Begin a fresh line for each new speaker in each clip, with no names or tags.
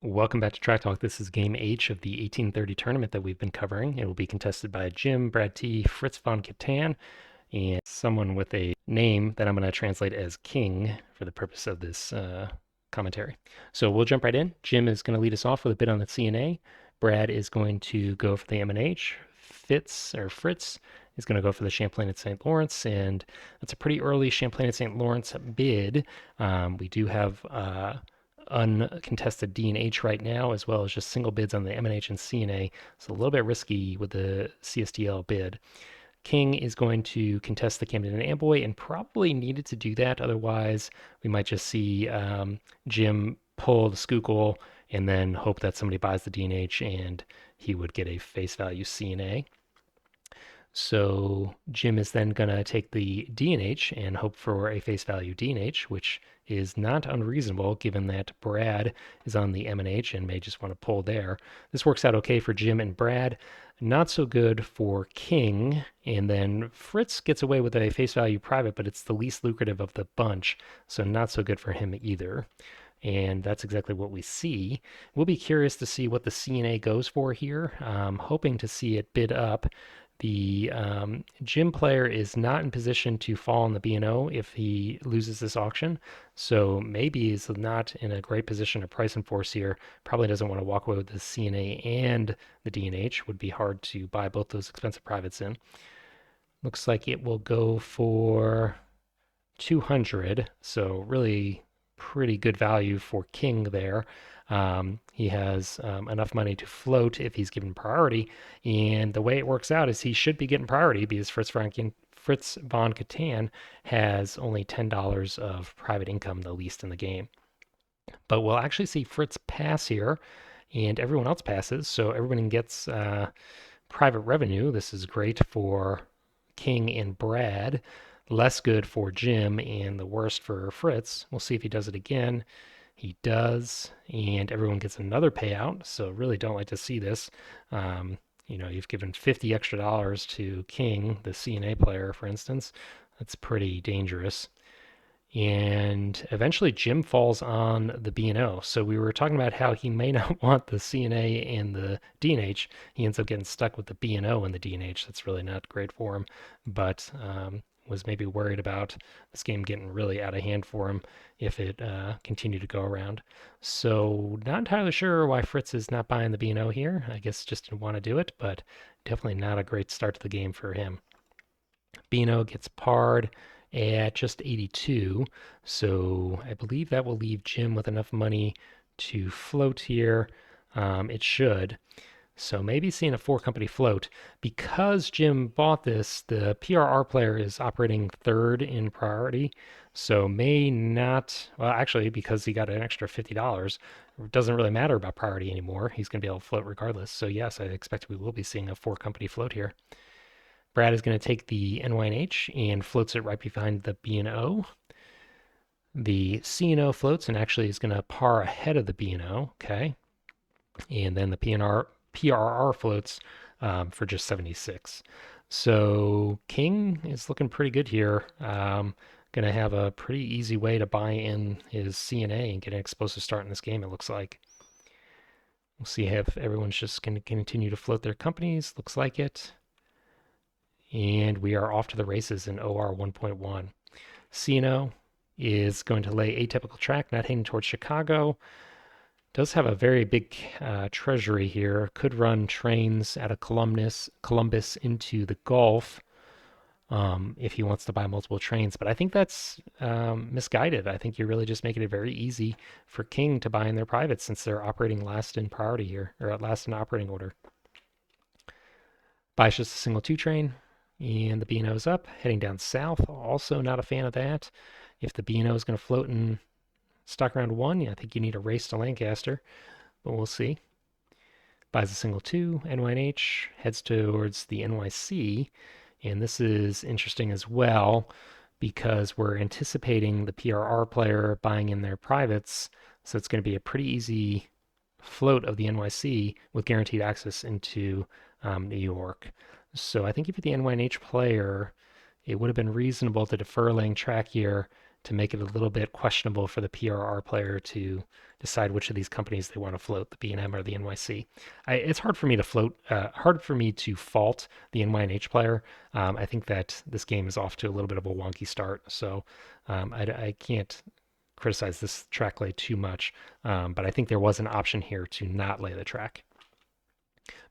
Welcome back to Track Talk. This is Game H of the 1830 tournament that we've been covering. It will be contested by Jim, Brad T, Fritz von Catan, and someone with a name that I'm going to translate as King for the purpose of this commentary. So we'll jump right in. Jim is going to lead us off with a bid on the CNA. Brad is going to go for the M&H. Fritz is going to go for the Champlain at St. Lawrence, and that's a pretty early Champlain at St. Lawrence bid. We do have uncontested D and H right now, as well as just single bids on the M&H and CNA. So a little bit risky with the CSDL bid. King is going to contest the Camden and Amboy and probably needed to do that. Otherwise, we might just see Jim pull the Schuylkill and then hope that somebody buys the D&H and he would get a face value CNA. So Jim is then going to take the D&H and hope for a face value D&H, which is not unreasonable given that Brad is on the M&H and may just want to pull there. This works out okay for Jim and Brad. Not so good for King. And then Fritz gets away with a face value private, but it's the least lucrative of the bunch. So not so good for him either. And that's exactly what we see. We'll be curious to see what the CNA goes for here. Hoping to see it bid up. The Jim player is not in position to fall in the B&O if he loses this auction. So maybe he's not in a great position to price and force here. Probably doesn't want to walk away with the CNA and the D&H. Would be hard to buy both those expensive privates in. Looks like it will go for 200. So really pretty good value for King there. He has enough money to float if he's given priority. And the way it works out is he should be getting priority because Fritz von Catan has only $10 of private income, the least in the game. But we'll actually see Fritz pass here, and everyone else passes. So everyone gets private revenue. This is great for King and Brad. Less good for Jim and the worst for Fritz. We'll see if he does it again. He does, and everyone gets another payout. So really don't like to see this. You've given 50 extra dollars to King, the CNA player, for instance. That's pretty dangerous. And eventually Jim falls on the B&O. So we were talking about how he may not want the CNA and the D&H. He ends up getting stuck with the B&O and the D&H. That's really not great for him. But was maybe worried about this game getting really out of hand for him if it continued to go around. So not entirely sure why Fritz is not buying the B&O here. I guess just didn't want to do it, but definitely not a great start to the game for him. B&O gets parred at just 82, so I believe that will leave Jim with enough money to float here. It should. So maybe seeing a four company float. Because Jim bought this, the PRR player is operating third in priority. So may not, well, actually, because he got an extra $50, it doesn't really matter about priority anymore. He's going to be able to float regardless. So yes, I expect we will be seeing a four company float here. Brad is going to take the NYNH and floats it right behind the B&O. The C&O floats and actually is going to par ahead of the B&O. Okay. And then the PRR floats for just 76. So King is looking pretty good here. Going to have a pretty easy way to buy in his CNA and get an explosive start in this game, it looks like. We'll see if everyone's just going to continue to float their companies. Looks like it. And we are off to the races in OR 1.1. CNO is going to lay atypical track, not heading towards Chicago. Does have a very big treasury here. Could run trains out of Columbus into the Gulf if he wants to buy multiple trains. But I think that's misguided. I think you're really just making it very easy for King to buy in their privates since they're operating last in priority here, or last in operating order. Buys just a single two train, and the B&O is up, heading down south. Also not a fan of that. If the B&O is going to float in stock round one, yeah, I think you need a race to Lancaster, but we'll see. Buys a single two, NYNH, heads towards the NYC, and this is interesting as well because we're anticipating the PRR player buying in their privates, so it's going to be a pretty easy float of the NYC with guaranteed access into New York. So I think if you're the NYNH player, it would have been reasonable to defer laying track here to make it a little bit questionable for the PRR player to decide which of these companies they want to float, the B&M or the NYC. It's hard for me to fault the NYNH player. I think that this game is off to a little bit of a wonky start, so I can't criticize this track lay too much, but I think there was an option here to not lay the track.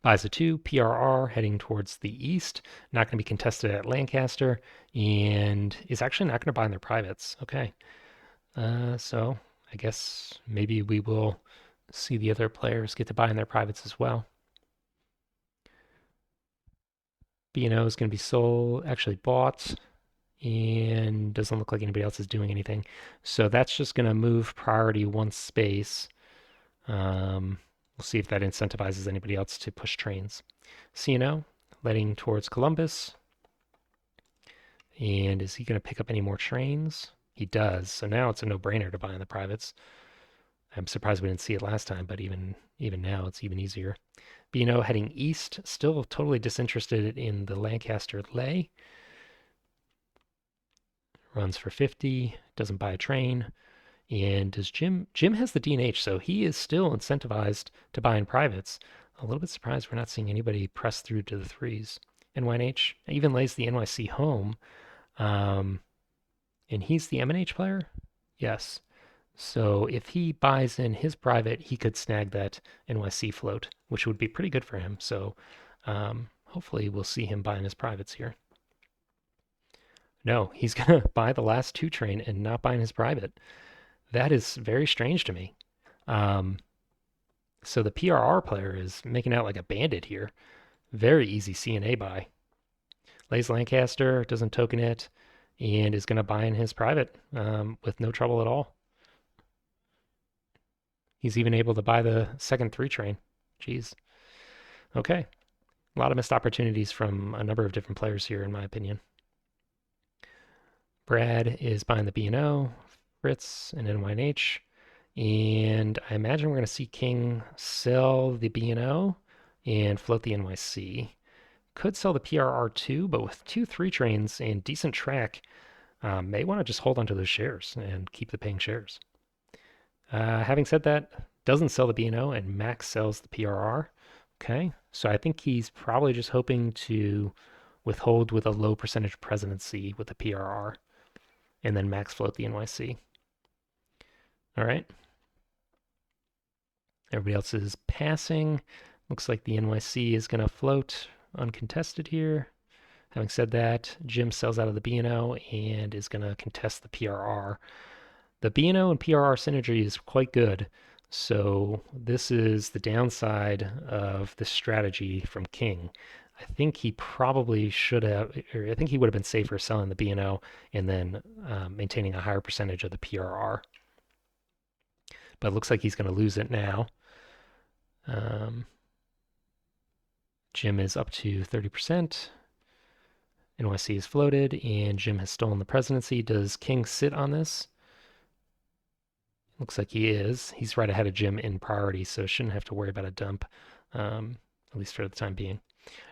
Buys a 2, PRR heading towards the east, not going to be contested at Lancaster, and is actually not going to buy in their privates. Okay, so I guess maybe we will see the other players get to buy in their privates as well. B&O is going to be sold, actually bought, and doesn't look like anybody else is doing anything. So that's just going to move priority one space. We'll see if that incentivizes anybody else to push trains. C&O letting towards Columbus. And is he going to pick up any more trains? He does. So now it's a no-brainer to buy in the privates. I'm surprised we didn't see it last time, but even now it's even easier. B&O heading east, still totally disinterested in the Lancaster lay. Runs for 50, doesn't buy a train. And does Jim has the D&H, so he is still incentivized to buy in privates. A little bit surprised we're not seeing anybody press through to the threes. NYNH even lays the NYC home. And he's the MNH player? Yes. So if he buys in his private, he could snag that NYC float, which would be pretty good for him. So hopefully we'll see him buying his privates here. No, he's going to buy the last 2 train and not buying his private. That is very strange to me. So the PRR player is making out like a bandit here. Very easy C&A buy. Lays Lancaster, doesn't token it, and is going to buy in his private with no trouble at all. He's even able to buy the second 3 train. Jeez. Okay. A lot of missed opportunities from a number of different players here, in my opinion. Brad is buying the B&O, Fritz, and NYNH. And I imagine we're going to see King sell the B&O and float the NYC. Could sell the PRR too, but with 2 3 trains and decent track, may want to just hold onto those shares and keep the paying shares. Having said that, doesn't sell the B&O and Max sells the PRR. Okay, so I think he's probably just hoping to withhold with a low percentage presidency with the PRR and then max float the NYC. All right. Everybody else is passing. Looks like the NYC is going to float uncontested here. Having said that, Jim sells out of the B&O and is going to contest the PRR. The B&O and PRR synergy is quite good. So this is the downside of this strategy from King. I think he probably should have, or I think he would have been safer selling the B&O and then maintaining a higher percentage of the PRR. But it looks like he's going to lose it now. Jim is up to 30%. NYC is floated, and Jim has stolen the presidency. Does King sit on this? Looks like he is. He's right ahead of Jim in priority, so shouldn't have to worry about a dump, at least for the time being.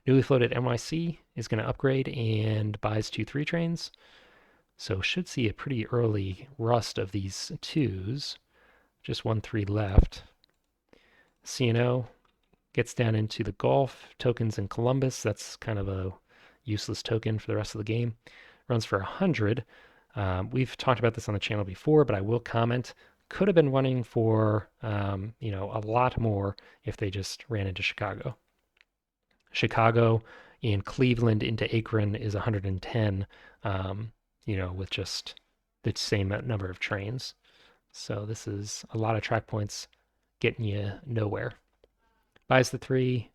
Newly floated NYC is going to upgrade and buys 2 3 trains. So should see a pretty early rust of these 2s. Just 1 3 left. C&O gets down into the Gulf, tokens in Columbus. That's kind of a useless token for the rest of the game. Runs for 100. We've talked about this on the channel before, but I will comment. Could have been running for, a lot more if they just ran into Chicago. Chicago and Cleveland into Akron is 110, with just the same number of trains. So this is a lot of track points getting you nowhere. Buys the 3,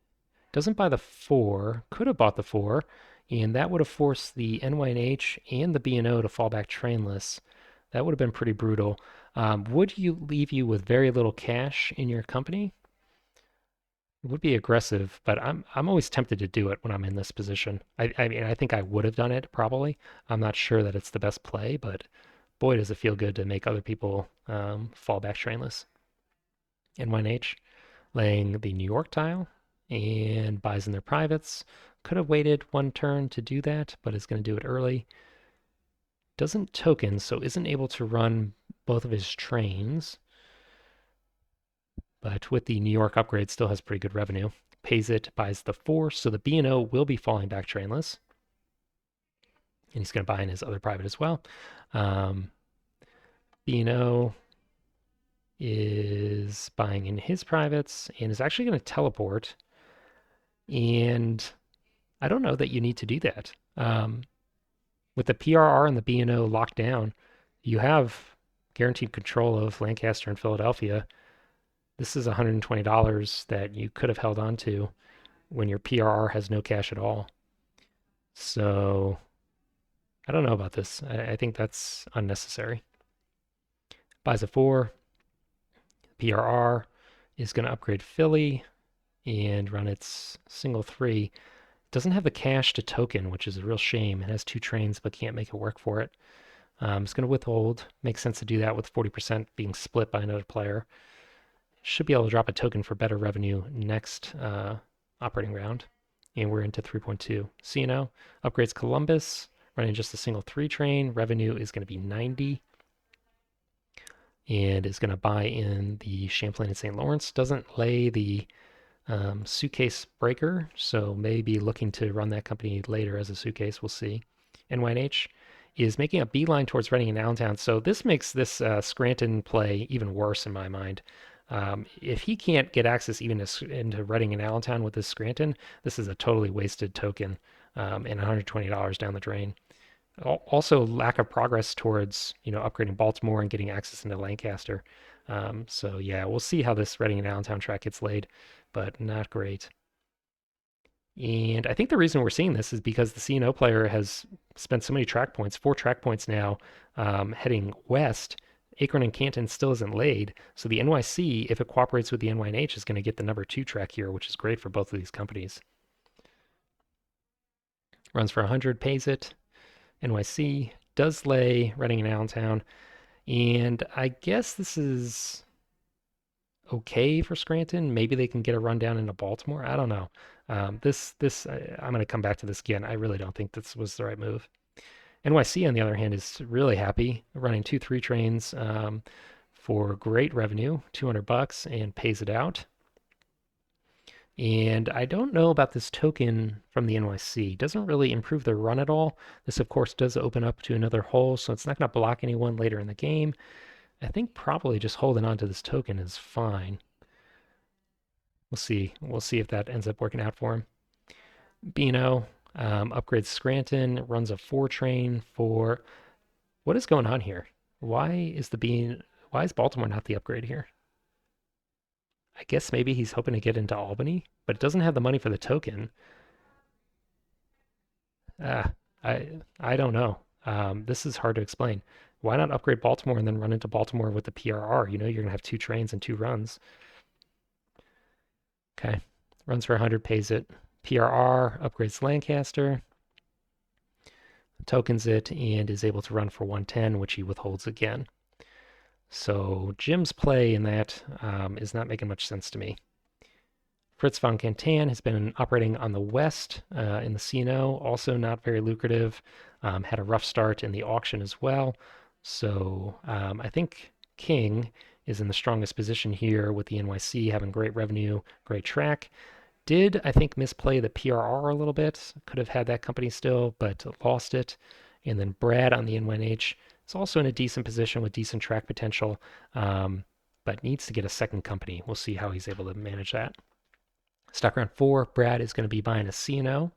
doesn't buy the 4, could have bought the 4, and that would have forced the NYNH and the B&O to fall back trainless. That would have been pretty brutal. Would you leave you with very little cash in your company? It would be aggressive, but I'm always tempted to do it when I'm in this position. I mean, I think I would have done it probably. I'm not sure that it's the best play, but boy, does it feel good to make other people fall back trainless. NYNH laying the New York tile and buys in their privates. Could have waited 1 turn to do that, but is going to do it early. Doesn't token, so isn't able to run both of his trains. But with the New York upgrade, still has pretty good revenue. Pays it, buys the 4, so the B&O will be falling back trainless. And he's going to buy in his other private as well. B&O is buying in his privates and is actually going to teleport. And I don't know that you need to do that. With the PRR and the B&O locked down, you have guaranteed control of Lancaster and Philadelphia. This is $120 that you could have held on to when your PRR has no cash at all. So I don't know about this. I think that's unnecessary. Buys a 4. PRR is going to upgrade Philly and run its single 3. Doesn't have the cash to token, which is a real shame. It has 2 trains but can't make it work for it. It's going to withhold. Makes sense to do that with 40% being split by another player. Should be able to drop a token for better revenue next operating round. And we're into 3.2. C&O upgrades Columbus, running just a single 3 train. Revenue is going to be 90. And is going to buy in the Champlain and St. Lawrence. Doesn't lay the suitcase breaker, so maybe looking to run that company later as a suitcase. We'll see. NYNH is making a beeline towards Reading and Allentown, so this makes this Scranton play even worse in my mind. If he can't get access even into Reading and Allentown with this Scranton, this is a totally wasted token and $120 down the drain. Also, lack of progress towards upgrading Baltimore and getting access into Lancaster. So yeah, we'll see how this Reading and Allentown track gets laid, but not great. And I think the reason we're seeing this is because the C&O player has spent so many track points, 4 track points now, heading west. Acorn and Canton still isn't laid, so the NYC, if it cooperates with the NYNH, is going to get the number 2 track here, which is great for both of these companies. Runs for 100, pays it. NYC does lay Reading and Allentown, and I guess this is okay for Scranton. Maybe they can get a run down into Baltimore. I don't know. I'm going to come back to this again. I really don't think this was the right move. NYC, on the other hand, is really happy, running 2 3 trains for great revenue, $200, and pays it out. And I don't know about this token from the NYC. Doesn't really improve their run at all. This, of course, does open up to another hole, so it's not going to block anyone later in the game. I think probably just holding on to this token is fine. We'll see. We'll see if that ends up working out for him. B&O upgrades Scranton, runs a 4 train for... What is going on here? Why is Baltimore not the upgrade here? I guess maybe he's hoping to get into Albany, but it doesn't have the money for the token. Ah, I don't know. This is hard to explain. Why not upgrade Baltimore and then run into Baltimore with the PRR? You're going to have 2 trains and 2 runs. Okay. Runs for 100, pays it. PRR upgrades Lancaster, tokens it, and is able to run for 110, which he withholds again. So Jim's play in that is not making much sense to me. Fritz von Cantan has been operating on the west in the C&O, also not very lucrative. Had a rough start in the auction as well. So I think King is in the strongest position here with the NYC having great revenue, great track. Did, I think, misplay the PRR a little bit. Could have had that company still, but lost it. And then Brad on the NYNH is also in a decent position with decent track potential, but needs to get a second company. We'll see how he's able to manage that. Stock round 4, Brad is going to be buying a C&O.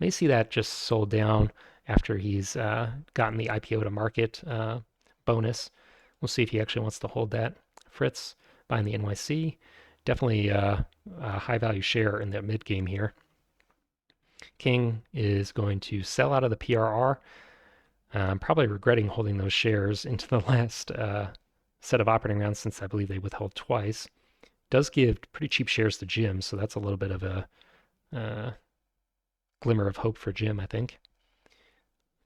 May see that just sold down after he's gotten the IPO to market bonus. We'll see if he actually wants to hold that. Fritz buying the NYC. Definitely a high value share in the mid game here. King is going to sell out of the PRR. I'm probably regretting holding those shares into the last set of operating rounds since I believe they withheld twice. Does give pretty cheap shares to Jim, so that's a little bit of a glimmer of hope for Jim, I think.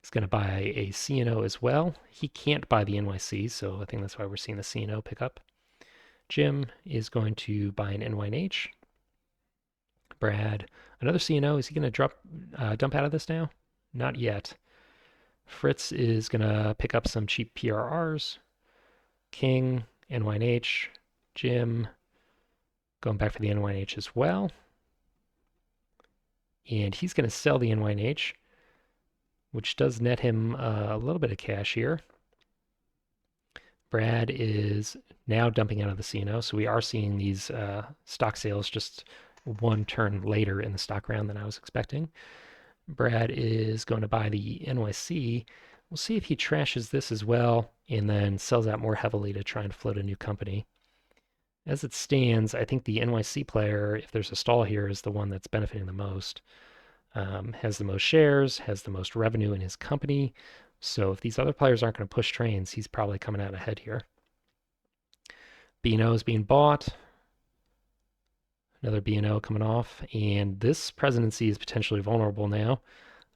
He's going to buy a C&O as well. He can't buy the NYC, so I think that's why we're seeing the C&O pick up. Jim is going to buy an NYNH. Brad, another C&O. Is he going to dump out of this now? Not yet. Fritz is going to pick up some cheap PRRs. King, NYNH, Jim, going back for the NYNH as well. And he's going to sell the NYNH, which does net him a little bit of cash here. Brad is now dumping out of the CNO, so we are seeing these stock sales just one turn later in the stock round than I was expecting. Brad is going to buy the NYC. We'll see if he trashes this as well and then sells out more heavily to try and float a new company. As it stands, I think the NYC player, if there's a stall here, is the one that's benefiting the most. Has the most shares, has the most revenue in his company. So if these other players aren't going to push trains, he's probably coming out ahead here. B&O is being bought. Another B&O coming off. And this presidency is potentially vulnerable now.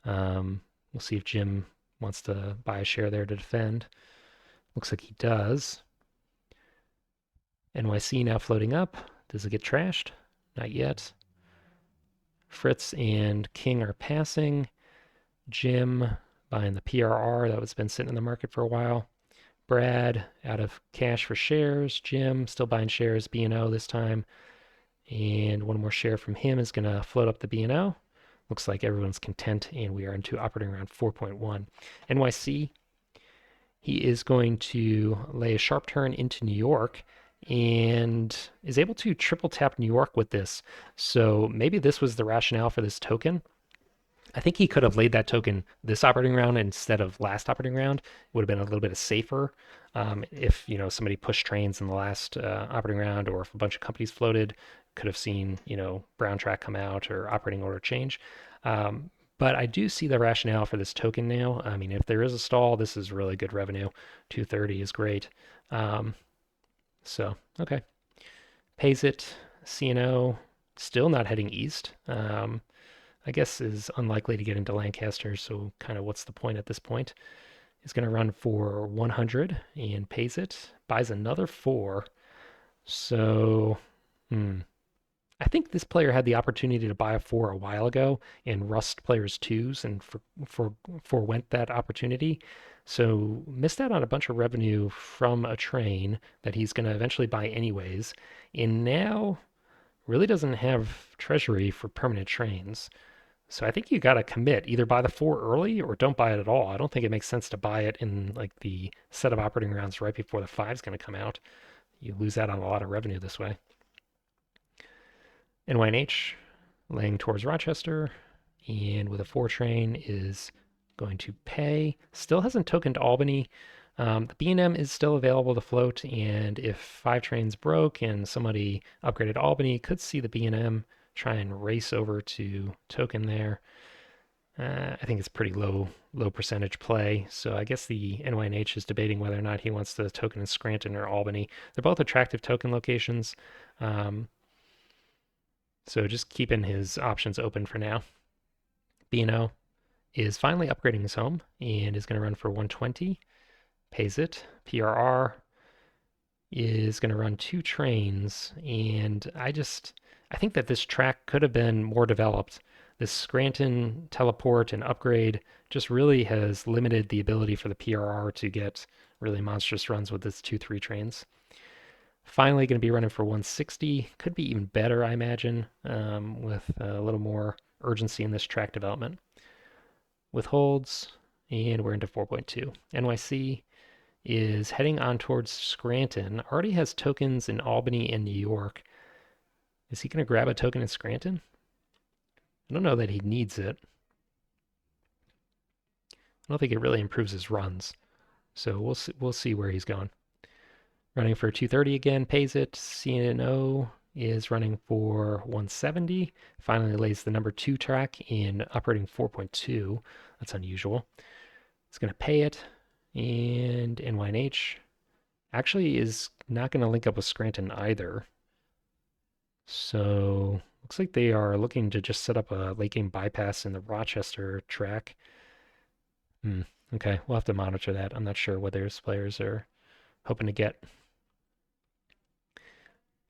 We'll see if Jim wants to buy a share there to defend. Looks like he does. NYC now floating up. Does it get trashed? Not yet. Fritz and King are passing. Jim buying the PRR that was been sitting in the market for a while. Brad out of cash for shares. Jim still buying shares. B&O this time. And one more share from him is going to float up the B&O. Looks like everyone's content, and we are into operating around 4.1. NYC, he is going to lay a sharp turn into New York and is able to triple tap New York with this. So maybe this was the rationale for this token. I think he could have laid that token this operating round instead of last operating round. It would have been a little bit safer if somebody pushed trains in the last operating round, or if a bunch of companies floated, could have seen brown track come out or operating order change. But I do see the rationale for this token now. I mean, if there is a stall, this is really good revenue. 230 is great. So okay, pays it. CNO still not heading east. I guess is unlikely to get into Lancaster, so kind of what's the point at this point? He's going to run for 100 and pays it. Buys another 4. So, I think this player had the opportunity to buy a 4 a while ago and rust players 2s and forwent that opportunity. So missed out on a bunch of revenue from a train that he's going to eventually buy anyways. And now really doesn't have treasury for permanent trains. So I think you got to commit, either buy the 4 early or don't buy it at all. I don't think it makes sense to buy it in like the set of operating rounds right before the 5 is going to come out. You lose out on a lot of revenue this way. NYNH laying towards Rochester, and with a 4 train is going to pay. Still hasn't tokened Albany. The B&M is still available to float, and if 5 trains broke and somebody upgraded Albany, could see the B&M try and race over to token there. I think it's pretty low percentage play. So I guess the NYNH is debating whether or not he wants to token in Scranton or Albany. They're both attractive token locations. So just keeping his options open for now. B&O is finally upgrading his home and is going to run for 120. Pays it. PRR is going to run 2 trains, and I think that this track could have been more developed. This Scranton teleport and upgrade just really has limited the ability for the PRR to get really monstrous runs with this 2-3 trains. Finally going to be running for 160. Could be even better, I imagine, with a little more urgency in this track development. Withholds, and we're into 4.2. NYC is heading on towards Scranton. Already has tokens in Albany and New York. Is he going to grab a token in Scranton? I don't know that he needs it. I don't think it really improves his runs. So we'll see where he's going. Running for 230 again, pays it. CNO is running for 170. Finally lays the number 2 track in operating 4.2. That's unusual. It's going to pay it. And NYNH actually is not going to link up with Scranton either. So looks like they are looking to just set up a late game bypass in the Rochester track. Okay, we'll have to monitor that. I'm not sure what their players are hoping to get.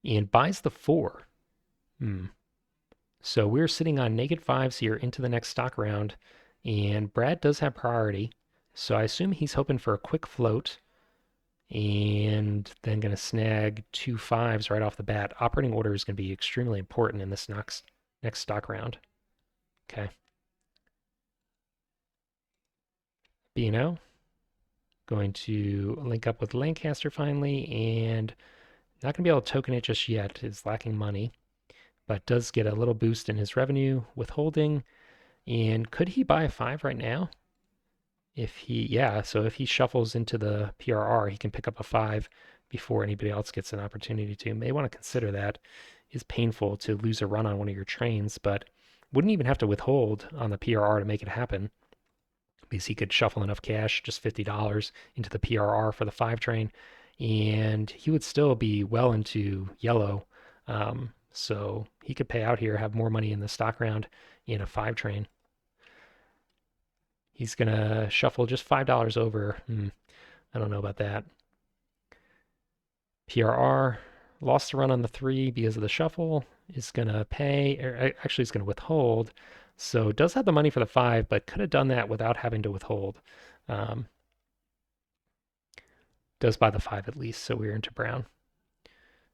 And buys the 4. So we're sitting on -5s here into the next stock round, and Brad does have priority. So I assume he's hoping for a quick float and then going to snag 2 5s right off the bat. Operating order is going to be extremely important in this next stock round. Okay. B&O. Going to link up with Lancaster finally, and not going to be able to token it just yet. It's lacking money, but does get a little boost in his revenue withholding. And could he buy a 5 right now? So if he shuffles into the PRR, he can pick up a 5 before anybody else gets an opportunity to. May want to consider that. It's painful to lose a run on one of your trains, but wouldn't even have to withhold on the PRR to make it happen because he could shuffle enough cash, just $50 into the PRR for the 5 train, and he would still be well into yellow. So he could pay out here, have more money in the stock round in a 5 train. He's going to shuffle just $5 over. I don't know about that. PRR lost the run on the 3 because of the shuffle. Is going to pay, or actually, is going to withhold. So does have the money for the 5, but could have done that without having to withhold. Does buy the 5 at least, so we're into brown.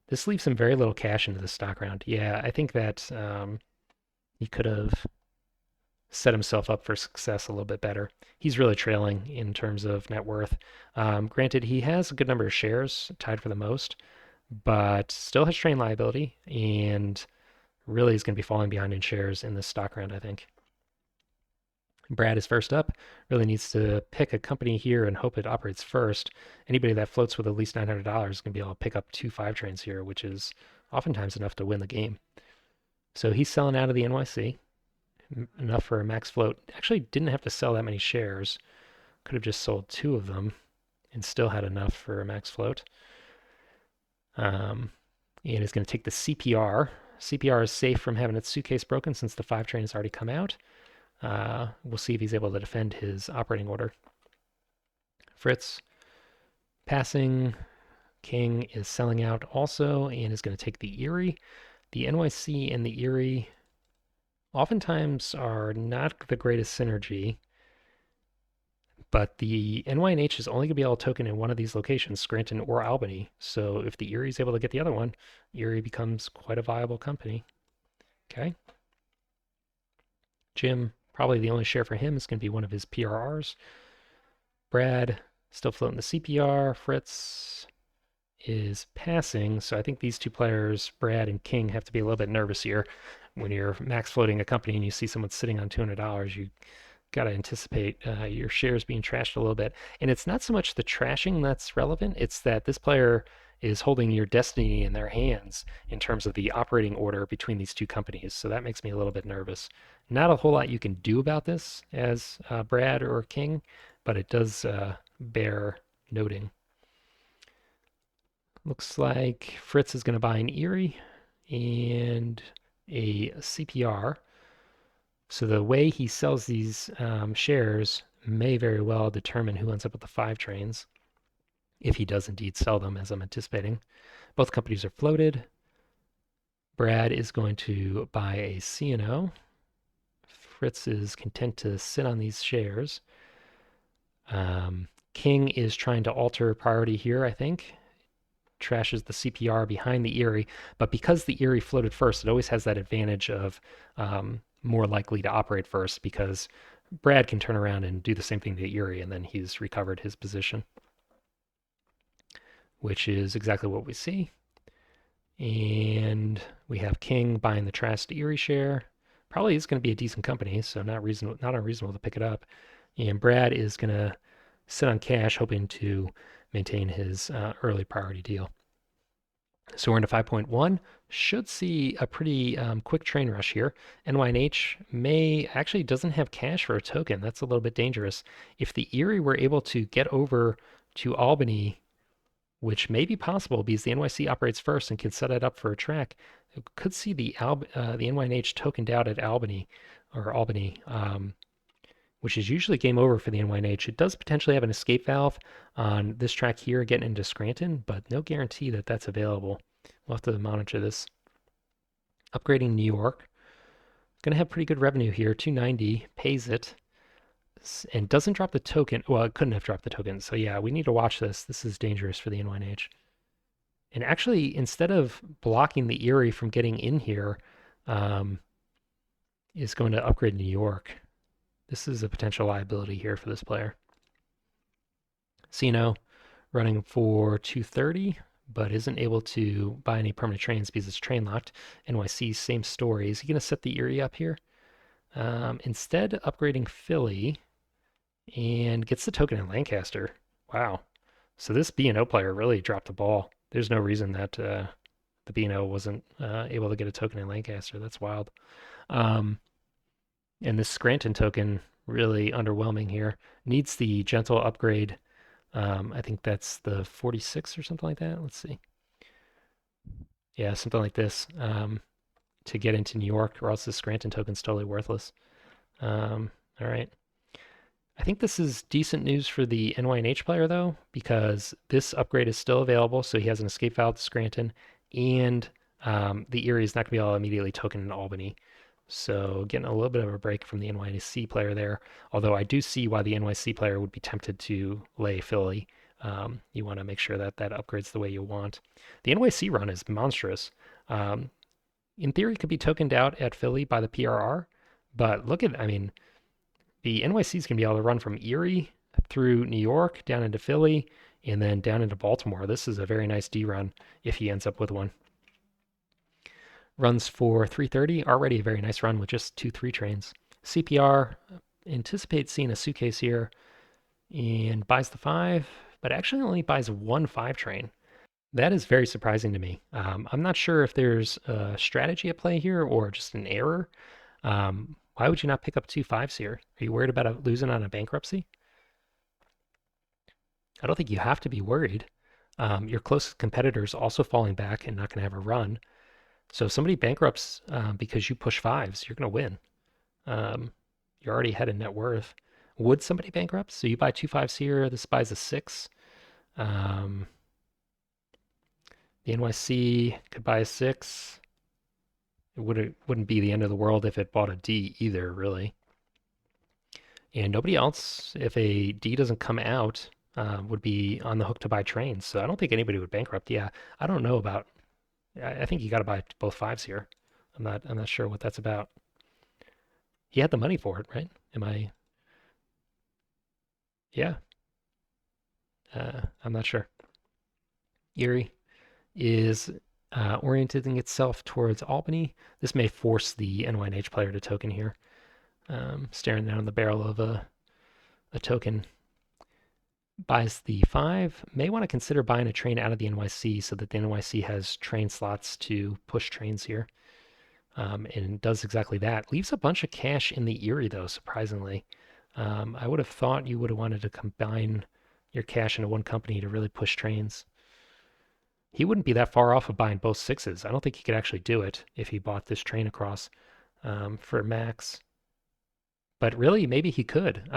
This leaves him very little cash into the stock round. Yeah, I think that he could have set himself up for success a little bit better. He's really trailing in terms of net worth. Granted, he has a good number of shares, tied for the most, but still has train liability, and really is going to be falling behind in shares in this stock round, I think. Brad is first up. Really needs to pick a company here and hope it operates first. Anybody that floats with at least $900 is going to be able to pick up 2 5 trains here, which is oftentimes enough to win the game. So he's selling out of the NYC, enough for a max float. Actually didn't have to sell that many shares. Could have just sold 2 of them and still had enough for a max float. And is going to take the CPR. CPR is safe from having its suitcase broken since the 5 train has already come out. We'll see if he's able to defend his operating order. Fritz passing. King is selling out also and is going to take the Erie. The NYC and the Erie oftentimes are not the greatest synergy, but the NYNH is only going to be able to token in one of these locations, Scranton or Albany. So if the Erie is able to get the other one, Erie becomes quite a viable company. Okay. Jim, probably the only share for him is going to be one of his PRRs. Brad, still floating the CPR. Fritz is passing. So I think these 2 players, Brad and King, have to be a little bit nervous here. When you're max floating a company and you see someone sitting on $200, you got to anticipate your shares being trashed a little bit. And it's not so much the trashing that's relevant, it's that this player is holding your destiny in their hands in terms of the operating order between these 2 companies. So that makes me a little bit nervous. Not a whole lot you can do about this as Brad or King, but it does bear noting. Looks like Fritz is going to buy an Erie and a CPR. So the way he sells these shares may very well determine who ends up with the 5 trains, if he does indeed sell them, as I'm anticipating. Both companies are floated. Brad is going to buy a C&O. Fritz is content to sit on these shares. King is trying to alter priority here, I think. Trashes the CPR behind the Erie, but because the Erie floated first, it always has that advantage of more likely to operate first because Brad can turn around and do the same thing to Erie, and then he's recovered his position, which is exactly what we see. And we have King buying the trashed Erie share. Probably is going to be a decent company, so not unreasonable to pick it up. And Brad is going to sit on cash, hoping to maintain his early priority deal. So we're into 5.1. Should see a pretty quick train rush here. NYNH actually doesn't have cash for a token. That's a little bit dangerous. If the Erie were able to get over to Albany, which may be possible because the NYC operates first and can set it up for a track, could see the NYNH tokened out at Albany, which is usually game over for the NYNH. It does potentially have an escape valve on this track here getting into Scranton, but no guarantee that that's available. We'll have to monitor this. Upgrading New York. Going to have pretty good revenue here. 290 pays it. and doesn't drop the token. Well, it couldn't have dropped the token. So yeah, we need to watch this. This is dangerous for the NYNH. And actually, instead of blocking the Erie from getting in here, um, is going to upgrade New York. This is a potential liability here for this player. Sino running for 230, but isn't able to buy any permanent trains because it's train locked. NYC, same story. Is he going to set the Erie up here? Instead, upgrading Philly and gets the token in Lancaster. Wow. So this B&O player really dropped the ball. There's no reason that the B&O wasn't able to get a token in Lancaster. That's wild. Um, and this Scranton token, really underwhelming here. Needs the gentle upgrade. I think that's the 46 or something like that. Let's see. Yeah, something like this to get into New York, or else the Scranton token's totally worthless. All right. I think this is decent news for the NYNH player, though, because this upgrade is still available, so he has an escape valve to Scranton, and the Erie is not going to be able to immediately token in Albany. So getting a little bit of a break from the NYC player there, although I do see why the NYC player would be tempted to lay Philly. You want to make sure that that upgrades the way you want. The NYC run is monstrous. Um, in theory, it could be tokened out at Philly by the PRR, but look at, I mean, the NYC is going to be able to run from Erie through New York, down into Philly, and then down into Baltimore. This is a very nice D run if he ends up with one. Runs for 330, already a very nice run with just 2-3 trains. CPR anticipates seeing a suitcase here and buys the 5, but actually only buys 1 5 train. That is very surprising to me. I'm not sure if there's a strategy at play here or just an error. Why would you not pick up 2 5s here? Are you worried about losing on a bankruptcy? I don't think you have to be worried. Your closest competitor is also falling back and not going to have a run. So if somebody bankrupts because you push 5s, you're going to win. You're already ahead in net worth. Would somebody bankrupt? So you buy 2 5s here. This buys a 6. The NYC could buy a 6. It wouldn't be the end of the world if it bought a D either, really. And nobody else, if a D doesn't come out, would be on the hook to buy trains. So I don't think anybody would bankrupt. Yeah, I don't know about. I think you got to buy both 5s here. I'm not sure what that's about. He had the money for it, right? Am I? Yeah. I'm not sure. Erie is orienting itself towards Albany. This may force the NYNH player to token here. Staring down the barrel of a token. Buys the 5. May want to consider buying a train out of the NYC so that the NYC has train slots to push trains here. And does exactly that. Leaves a bunch of cash in the Erie, though, surprisingly. I would have thought you would have wanted to combine your cash into one company to really push trains. He wouldn't be that far off of buying both 6s. I don't think he could actually do it if he bought this train across for max. But really, maybe he could.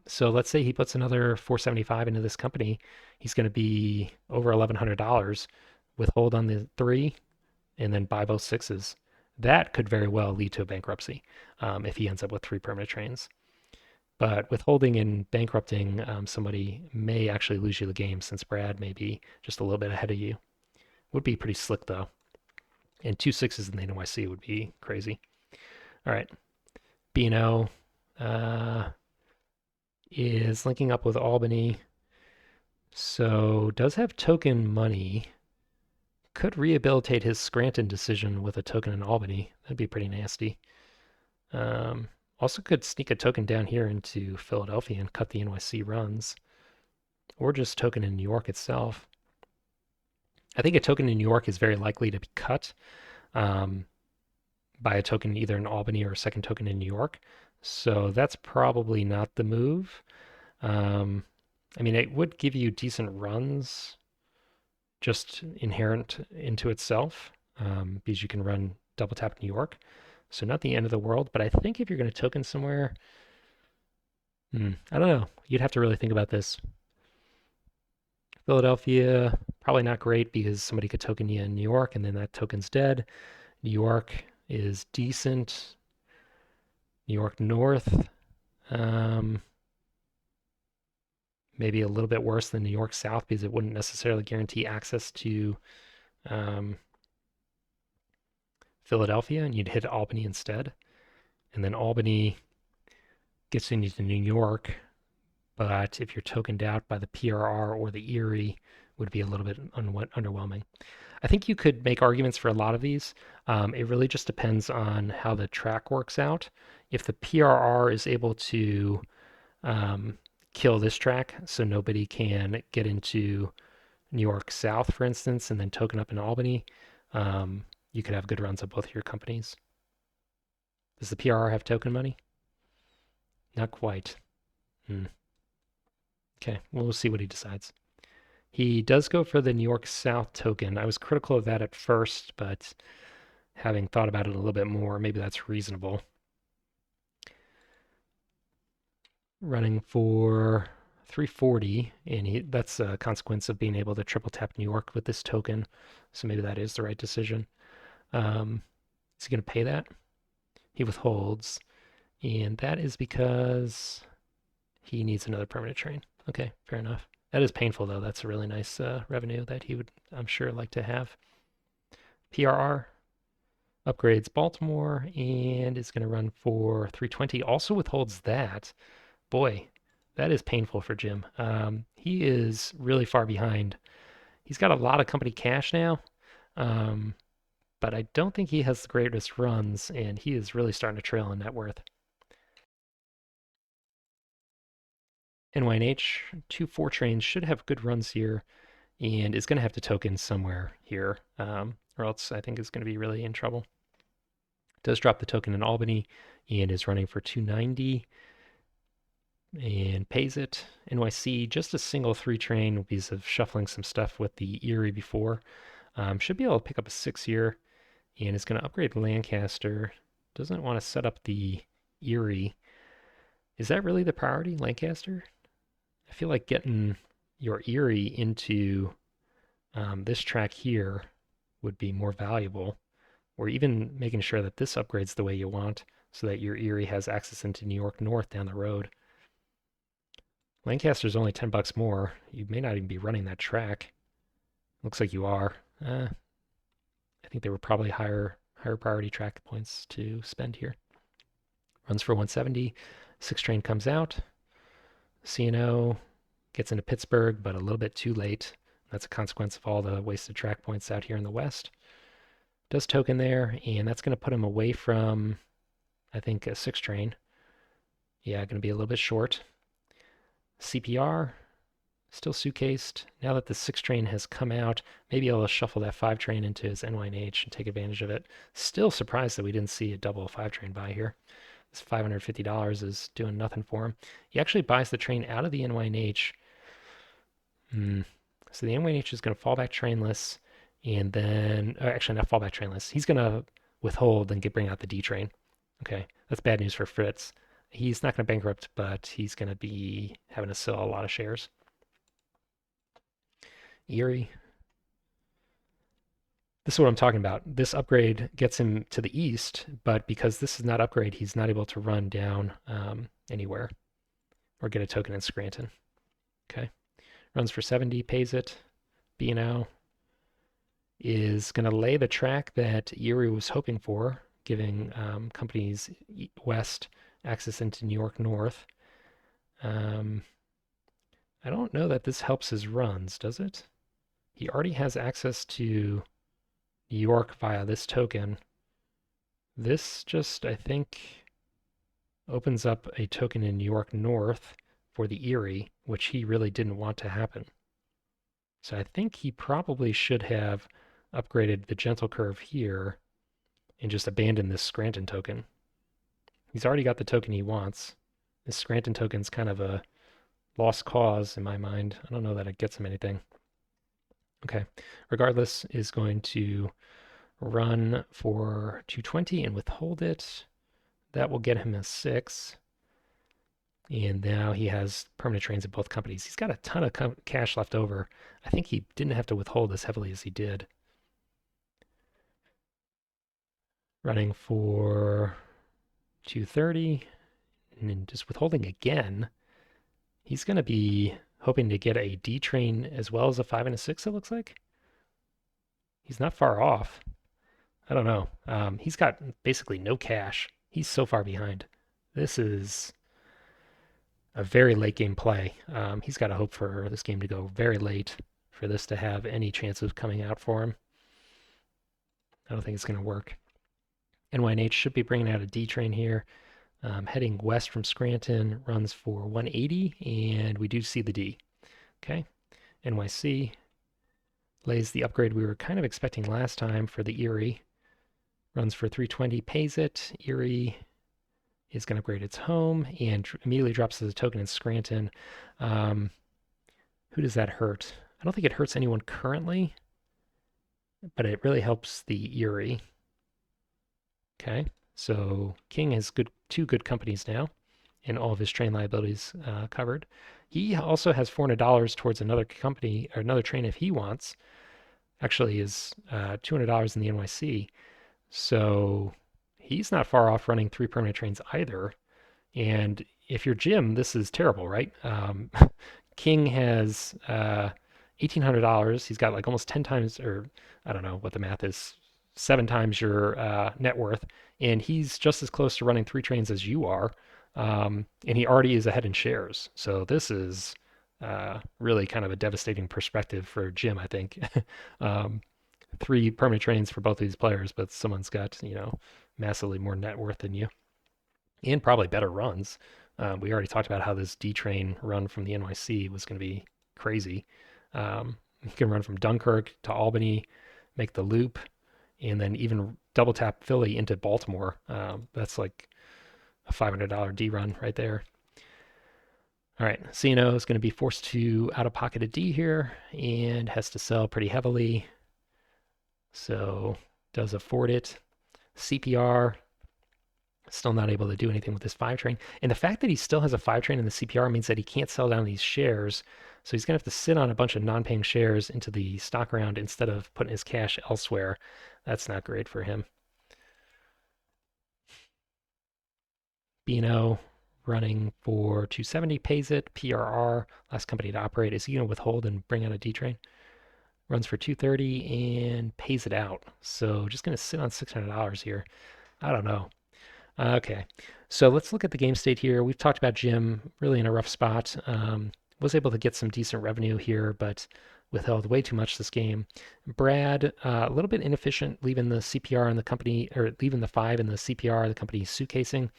So let's say he puts another 475 into this company. He's going to be over $1,100. Withhold on the 3 and then buy both 6s. That could very well lead to a bankruptcy if he ends up with 3 permanent trains. But withholding and bankrupting somebody may actually lose you the game since Brad may be just a little bit ahead of you. Would be pretty slick though. And 2 6s in the NYC would be crazy. All right. B&O is linking up with Albany. So does have token money. Could rehabilitate his Scranton decision with a token in Albany. That'd be pretty nasty. Also could sneak a token down here into Philadelphia and cut the NYC runs. Or just token in New York itself. I think a token in New York is very likely to be cut by a token either in Albany or a second token in New York. So that's probably not the move. I mean, it would give you decent runs just inherent into itself because you can run double tap New York. So not the end of the world, but I think if you're going to token somewhere, I don't know. You'd have to really think about this. Philadelphia, probably not great because somebody could token you in New York and then that token's dead. New York is decent. New York North. maybe a little bit worse than New York South because it wouldn't necessarily guarantee access to um, Philadelphia, and you'd hit Albany instead. And then Albany gets into New York, but if you're tokened out by the PRR or the Erie, would be a little bit underwhelming. I think you could make arguments for a lot of these. It really just depends on how the track works out. If the PRR is able to um, kill this track so nobody can get into New York South, for instance, and then token up in Albany, you could have good runs of both of your companies. Does the PRR have token money? Not quite. Okay, we'll see what he decides. He does go for the New York South token. I was critical of that at first, but having thought about it a little bit more, maybe that's reasonable. Running for 340, and that's a consequence of being able to triple tap New York with this token. So maybe that is the right decision. Is he going to pay that? He withholds, and that is because he needs another permanent train. Okay, fair enough. That is painful though. That's a really nice revenue that he would, I'm sure, like to have. PRR upgrades Baltimore and is going to run for 320. Also withholds that. Boy, that is painful for Jim. He is really far behind. He's got a lot of company cash now, but I don't think he has the greatest runs, and he is really starting to trail in net worth. NYNH, 2-4 trains should have good runs here and is going to have to token somewhere here, or else I think is going to be really in trouble. Does drop the token in Albany and is running for 290 and pays it. NYC, just a single 3 train because of shuffling some stuff with the Erie before. Should be able to pick up a 6 here and is going to upgrade Lancaster. Doesn't want to set up the Erie. Is that really the priority, Lancaster? I feel like getting your Erie into this track here would be more valuable, or even making sure that this upgrades the way you want so that your Erie has access into New York North down the road. Lancaster's only 10 bucks more. You may not even be running that track. Looks like you are. I think there were probably higher priority track points to spend here. Runs for 170. 6 train comes out. CNO gets into Pittsburgh, but a little bit too late. That's a consequence of all the wasted track points out here in the West. Does token there, and that's going to put him away from, I think, a 6 train. Yeah, going to be a little bit short. CPR, still suitcased. Now that the 6 train has come out, maybe I'll shuffle that 5 train into his NYNH and take advantage of it. Still surprised that we didn't see a double 5 train buy here. This $550 is doing nothing for him. He actually buys the train out of the NYNH. So the NYNH is going to fall back trainless, and then, actually not fall back trainless. He's going to withhold and bring out the D train. Okay, that's bad news for Fritz. He's not going to bankrupt, but he's going to be having to sell a lot of shares. Erie. This is what I'm talking about. This upgrade gets him to the east, but because this is not upgrade, he's not able to run down anywhere or get a token in Scranton. Okay. Runs for 70, pays it. B&O is going to lay the track that Erie was hoping for, giving companies west access into New York North. I don't know that this helps his runs, does it? He already has access to New York via this token. This just, I think, opens up a token in New York North for the Erie, which he really didn't want to happen. So I think he probably should have upgraded the gentle curve here and just abandoned this Scranton token. He's already got the token he wants. This Scranton token's kind of a lost cause in my mind. I don't know that it gets him anything. Okay, regardless, is going to run for 220 and withhold it. That will get him a 6. And now he has permanent trains at both companies. He's got a ton of cash left over. I think he didn't have to withhold as heavily as he did. Running for 230 and then just withholding again. He's going to be hoping to get a D train as well as a 5 and a 6, it looks like. He's not far off. I don't know. He's got basically no cash. He's so far behind. This is a very late game play. He's got to hope for this game to go very late for this to have any chance of coming out for him. I don't think it's going to work. NYNH should be bringing out a D train here. Heading west from Scranton, runs for 180, and we do see the D. Okay. NYC lays the upgrade we were kind of expecting last time for the Erie. Runs for 320, pays it. Erie is going to upgrade its home and immediately drops as a token in Scranton. Who does that hurt? I don't think it hurts anyone currently, but it really helps the Erie. Okay, so King has two good companies now, and all of his train liabilities covered. He also has $400 towards another company or another train if he wants. Actually, is $200 in the NYC. So he's not far off running 3 permanent trains either. And if you're Jim, this is terrible, right? King has $1,800. He's got like almost 10 times, or I don't know what the math is, 7 times your net worth. And he's just as close to running 3 trains as you are. And he already is ahead in shares. So this is really kind of a devastating perspective for Jim, I think. 3 permanent trains for both of these players, but someone's got, massively more net worth than you and probably better runs. We already talked about how this D train run from the NYC was going to be crazy. You can run from Dunkirk to Albany, make the loop, and then even double tap Philly into Baltimore. That's like a $500 D run right there. All right, CNO is going to be forced to out of pocket a D here and has to sell pretty heavily. So does afford it. CPR, still not able to do anything with this 5 train. And the fact that he still has a 5 train in the CPR means that he can't sell down these shares. So he's going to have to sit on a bunch of non-paying shares into the stock round instead of putting his cash elsewhere. That's not great for him. B&O running for 270, pays it. PRR, last company to operate. Is he going to withhold and bring out a D train? Runs for 230 and pays it out. So just going to sit on $600 here. I don't know. Okay, so let's look at the game state here. We've talked about Jim really in a rough spot. Was able to get some decent revenue here, but withheld way too much this game. Brad, a little bit inefficient, leaving the CPR in the company, or leaving the 5 in the CPR, the company's suitcasing.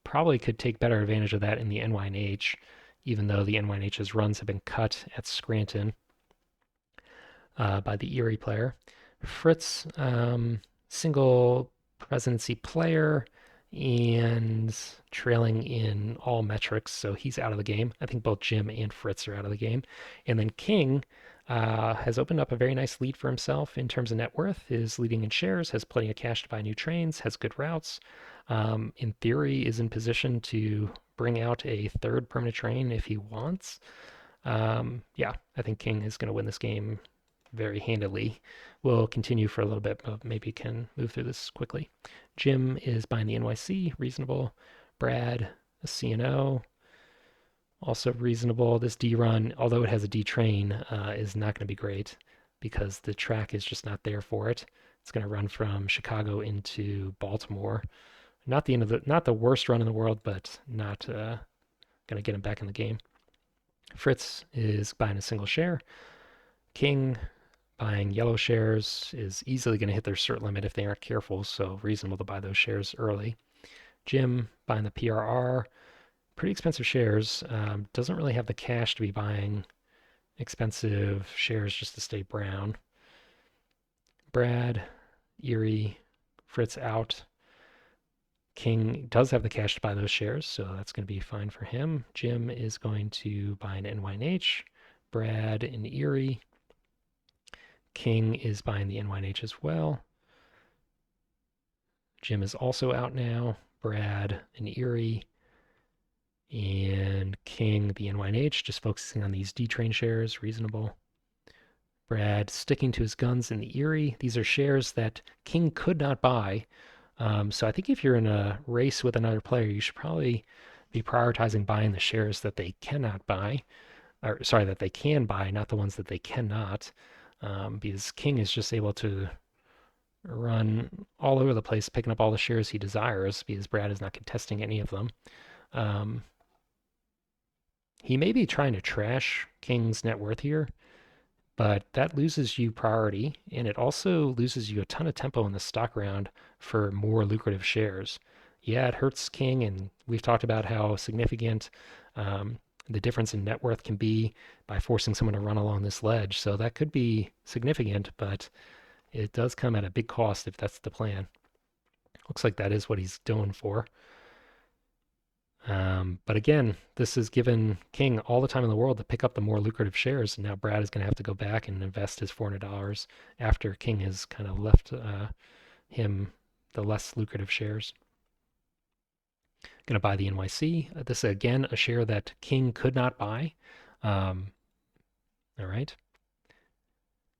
Probably could take better advantage of that in the NYNH, even though the NYNH's runs have been cut at Scranton by the Erie player. Fritz, single presidency player and trailing in all metrics, so he's out of the game. I think both Jim and Fritz are out of the game. And then King has opened up a very nice lead for himself in terms of net worth, is leading in shares, has plenty of cash to buy new trains, has good routes. In theory, is in position to bring out a 3rd permanent train if he wants. Yeah, I think King is going to win this game very handily. We'll continue for a little bit, but maybe can move through this quickly. Jim is buying the NYC, reasonable. Brad, a CNO, also reasonable. This D run, although it has a D train, is not going to be great because the track is just not there for it. It's going to run from Chicago into Baltimore. Not the worst run in the world, but not going to get him back in the game. Fritz is buying a single share. King buying yellow shares is easily going to hit their cert limit if they aren't careful, so reasonable to buy those shares early. Jim buying the PRR, pretty expensive shares. Doesn't really have the cash to be buying expensive shares just to stay brown. Brad, Erie, Fritz out. King does have the cash to buy those shares, so that's going to be fine for him. Jim is going to buy an NYNH. Brad and Erie. King is buying the NYNH as well. Jim is also out now. Brad and Erie. And King, the NYNH, just focusing on these D train shares, reasonable. Brad sticking to his guns in the Erie. These are shares that King could not buy. So I think if you're in a race with another player, you should probably be prioritizing buying the shares that they cannot buy. or sorry, that they can buy, not the ones that they cannot, because King is just able to run all over the place, picking up all the shares he desires, because Brad is not contesting any of them. Um, he may be trying to trash King's net worth here, but that loses you priority, and it also loses you a ton of tempo in the stock round for more lucrative shares. Yeah, it hurts King, and we've talked about how significant um, the difference in net worth can be by forcing someone to run along this ledge. So that could be significant, but it does come at a big cost if that's the plan. Looks like that is what he's going for. But again, this has given King all the time in the world to pick up the more lucrative shares. And now Brad is going to have to go back and invest his $400 after King has kind of left him the less lucrative shares. Going to buy the NYC. This is again a share that King could not buy. All right.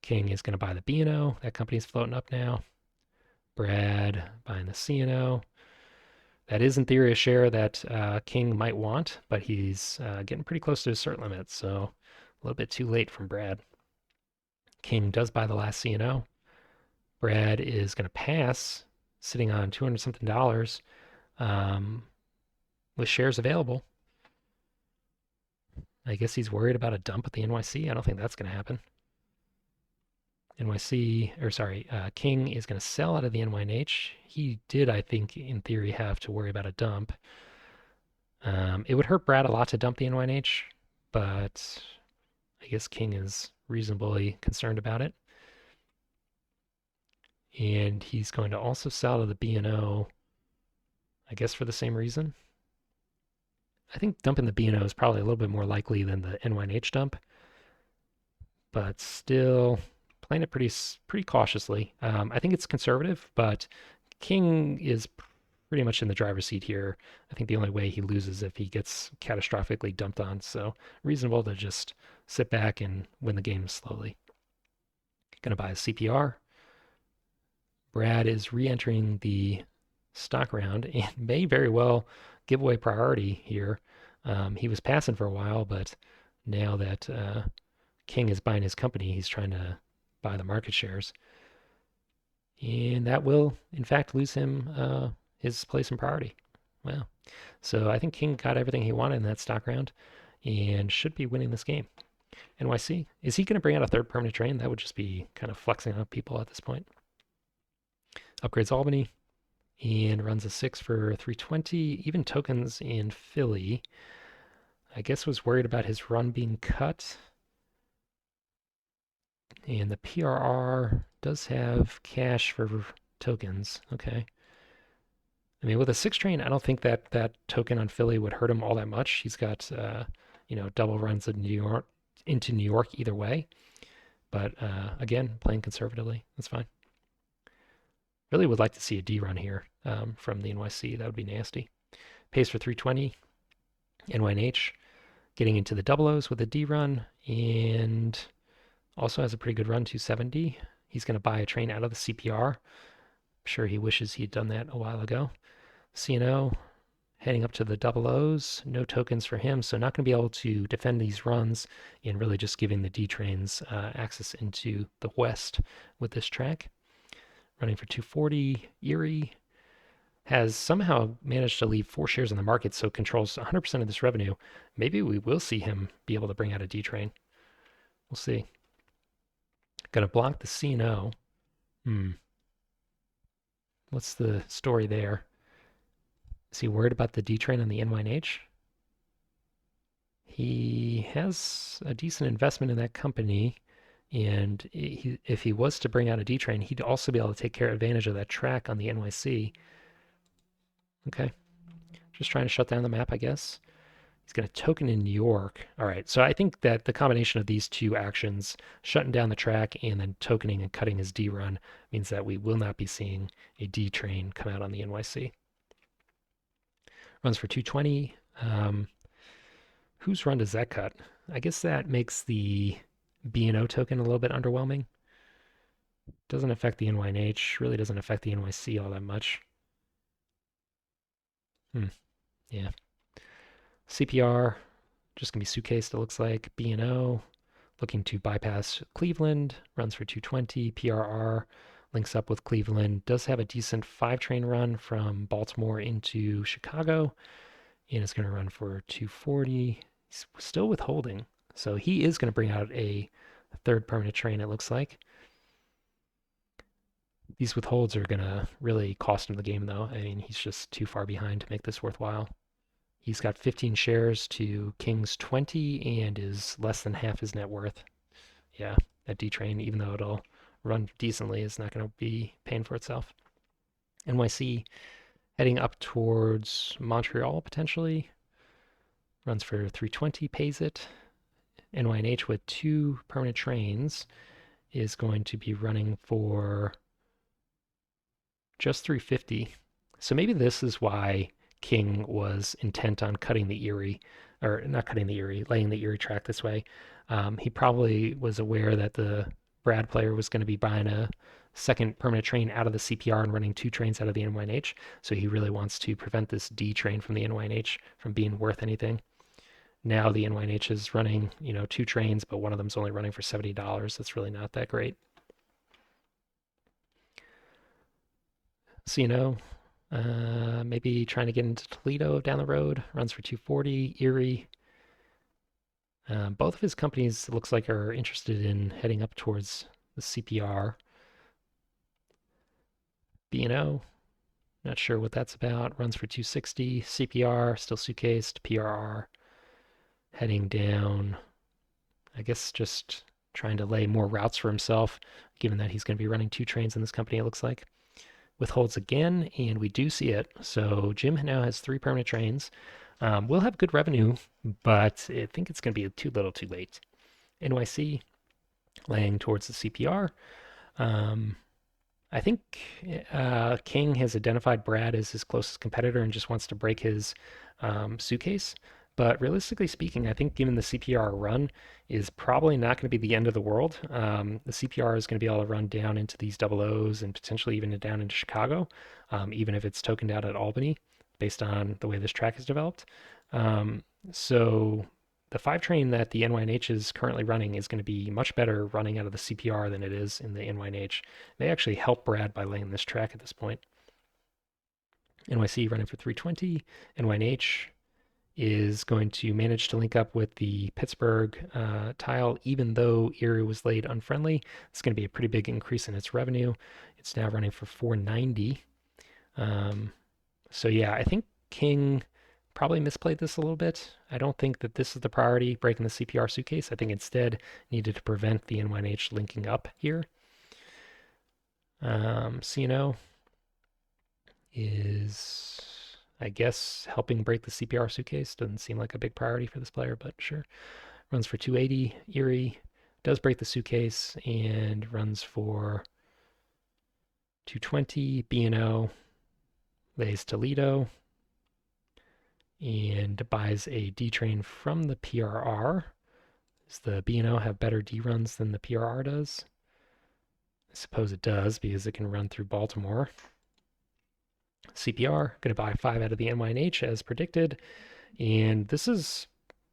King is going to buy the B&O. That company's floating up now. Brad buying the C&O. That is, in theory, a share that King might want, but he's getting pretty close to his cert limit, so a little bit too late from Brad. King does buy the last C&O. Brad is going to pass, sitting on 200 something dollars with shares available. I guess he's worried about a dump at the NYC. I don't think that's going to happen. King is going to sell out of the NYNH. He did, I think, in theory, have to worry about a dump. It would hurt Brad a lot to dump the NYNH, but I guess King is reasonably concerned about it. And he's going to also sell to the B&O, I guess for the same reason. I think dumping the B&O is probably a little bit more likely than the NYNH dump, but still playing it pretty cautiously. I think it's conservative, but King is pretty much in the driver's seat here. I think the only way he loses if he gets catastrophically dumped on. So reasonable to just sit back and win the game slowly. Gonna buy a CPR. Brad is re-entering the stock round and may very well give away priority here. He was passing for a while, but now that King is buying his company, he's trying to buy the market shares. And that will, in fact, lose him his place in priority. Wow. So I think King got everything he wanted in that stock round and should be winning this game. NYC, is he going to bring out a third permanent train? That would just be kind of flexing on people at this point. Upgrades Albany and runs a 6 for 320. Even tokens in Philly. I guess was worried about his run being cut. And the PRR does have cash for tokens. Okay. I mean, with a 6 train, I don't think that that token on Philly would hurt him all that much. He's got, double runs in into New York either way. But again, playing conservatively, that's fine. Really would like to see a D run here from the NYC. That would be nasty. Pays for 320. NYNH getting into the double O's with a D run and also has a pretty good run, 270. He's going to buy a train out of the CPR. I'm sure he wishes he'd done that a while ago. C&O heading up to the double O's. No tokens for him, so not going to be able to defend these runs and really just giving the D trains access into the west with this track. Running for 240. Erie has somehow managed to leave 4 shares in the market, so controls 100% of this revenue. Maybe we will see him be able to bring out a D train. We'll see. Gonna block the C&O. What's the story there? Is he worried about the D train on the NYNH? He has a decent investment in that company, and if he was to bring out a D train, he'd also be able to take advantage of that track on the NYC. Okay, just trying to shut down the map, I guess. He's going to token in New York. All right, so I think that the combination of these two actions, shutting down the track and then tokening and cutting his D run, means that we will not be seeing a D train come out on the NYC. Runs for 220. Whose run does that cut? I guess that makes the B&O token a little bit underwhelming. Doesn't affect the NYNH, really doesn't affect the NYC all that much. Yeah. CPR Just going to be suitcased, it looks like. B&O looking to bypass Cleveland, runs for 220. PRR links up with Cleveland, does have a decent 5-train run from Baltimore into Chicago, and it's going to run for 240. He's still withholding, so he is going to bring out a third permanent train, it looks like. These withholds are going to really cost him the game, though. I mean, he's just too far behind to make this worthwhile. He's got 15 shares to King's 20 and is less than half his net worth. Yeah, that D train, even though it'll run decently, is not going to be paying for itself. NYC heading up towards Montreal potentially. Runs for 320, pays it. NYNH with 2 permanent trains is going to be running for just 350. So maybe this is why King was intent on cutting the Erie, or not cutting the Erie, laying the Erie track this way. He probably was aware that the Brad player was going to be buying a second permanent train out of the CPR and running 2 trains out of the NYNH. So he really wants to prevent this D train from the NYNH from being worth anything. Now the NYNH is running, 2 trains, but one of them's only running for $70. That's really not that great. So, maybe trying to get into Toledo down the road, runs for 240. Erie. Both of his companies, it looks like, are interested in heading up towards the CPR. B&O, not sure what that's about. Runs for 260. CPR, still suitcased. PRR, heading down. I guess just trying to lay more routes for himself, given that he's going to be running 2 trains in this company, it looks like. Withholds again, and we do see it. So Jim now has 3 permanent trains. We'll have good revenue, but I think it's going to be too little too late. NYC laying towards the CPR. I think King has identified Brad as his closest competitor and just wants to break his suitcase. But realistically speaking, I think given the CPR run is probably not going to be the end of the world. The CPR is going to be able to run down into these double O's and potentially even down into Chicago, even if it's tokened out at Albany, based on the way this track is developed. So the 5-train that the NYNH is currently running is going to be much better running out of the CPR than it is in the NYNH. They actually help Brad by laying this track at this point. NYC running for 320. NYNH is going to manage to link up with the Pittsburgh tile, even though Erie was laid unfriendly. It's going to be a pretty big increase in its revenue. It's now running for 490. So yeah, I think King probably misplayed this a little bit. I don't think that this is the priority, breaking the CPR suitcase. I think instead needed to prevent the NYNH linking up here. CNO is, I guess, helping break the CPR suitcase. Doesn't seem like a big priority for this player, but sure. Runs for 280. Erie does break the suitcase and runs for 220. B&O lays Toledo and buys a D train from the PRR. Does the B&O have better D runs than the PRR does? I suppose it does because it can run through Baltimore. CPR, going to buy 5 out of the NYNH as predicted. And this is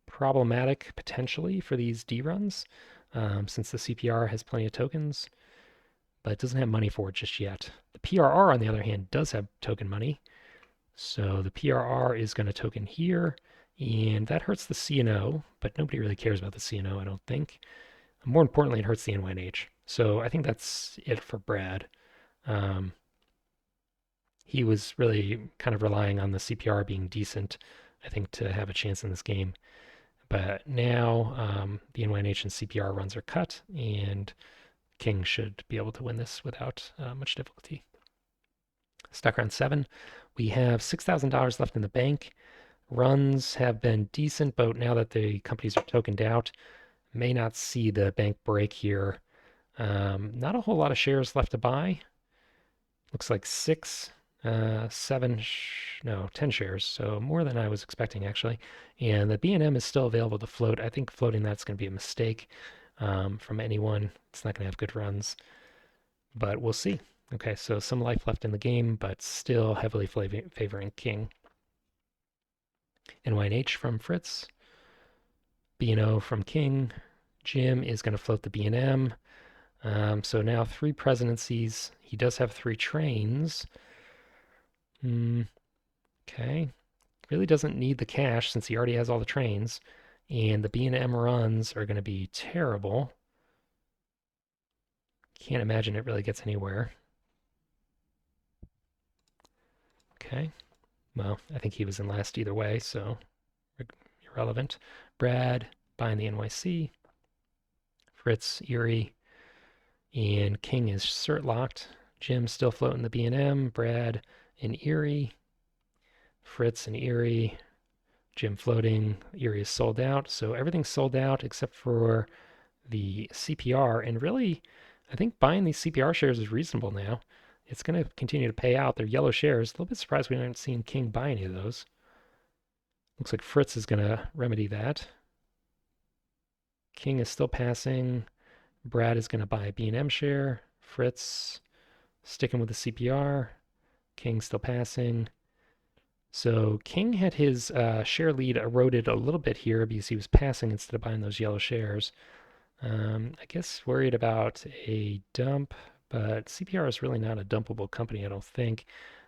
problematic potentially for these D runs since the CPR has plenty of tokens, but it doesn't have money for it just yet. The PRR, on the other hand, does have token money. So the PRR is going to token here, and that hurts the CNO, but nobody really cares about the CNO, I don't think. More importantly, it hurts the NYNH. So I think that's it for Brad. He was really kind of relying on the CPR being decent, I think, to have a chance in this game. But now the NYNH and CPR runs are cut, and King should be able to win this without much difficulty. Stock round 7. We have $6,000 left in the bank. Runs have been decent, but now that the companies are tokened out, may not see the bank break here. Not a whole lot of shares left to buy. Looks like 10 shares, so more than I was expecting actually. And the B&M is still available to float. I think floating that's going to be a mistake from anyone. It's not going to have good runs, but we'll see. Okay, so some life left in the game, but still heavily favoring King. NYNH from Fritz. B&O from King. Jim is going to float the B&M. So now 3 presidencies. He does have 3 trains. Okay. Really doesn't need the cash since he already has all the trains. And the B&M runs are going to be terrible. Can't imagine it really gets anywhere. Okay. Well, I think he was in last either way, so irrelevant. Brad buying the NYC. Fritz, Erie, and King is cert locked. Jim still floating the B&M. Brad and Erie. Fritz and Erie. Jim floating. Erie is sold out. So everything's sold out except for the CPR. And really, I think buying these CPR shares is reasonable now. It's going to continue to pay out. They're yellow shares. A little bit surprised we haven't seen King buy any of those. Looks like Fritz is going to remedy that. King is still passing. Brad is going to buy a B&M share. Fritz sticking with the CPR. King still passing. So King had his share lead eroded a little bit here because he was passing instead of buying those yellow shares. I guess worried about a dump, but CPR is really not a dumpable company, I don't think.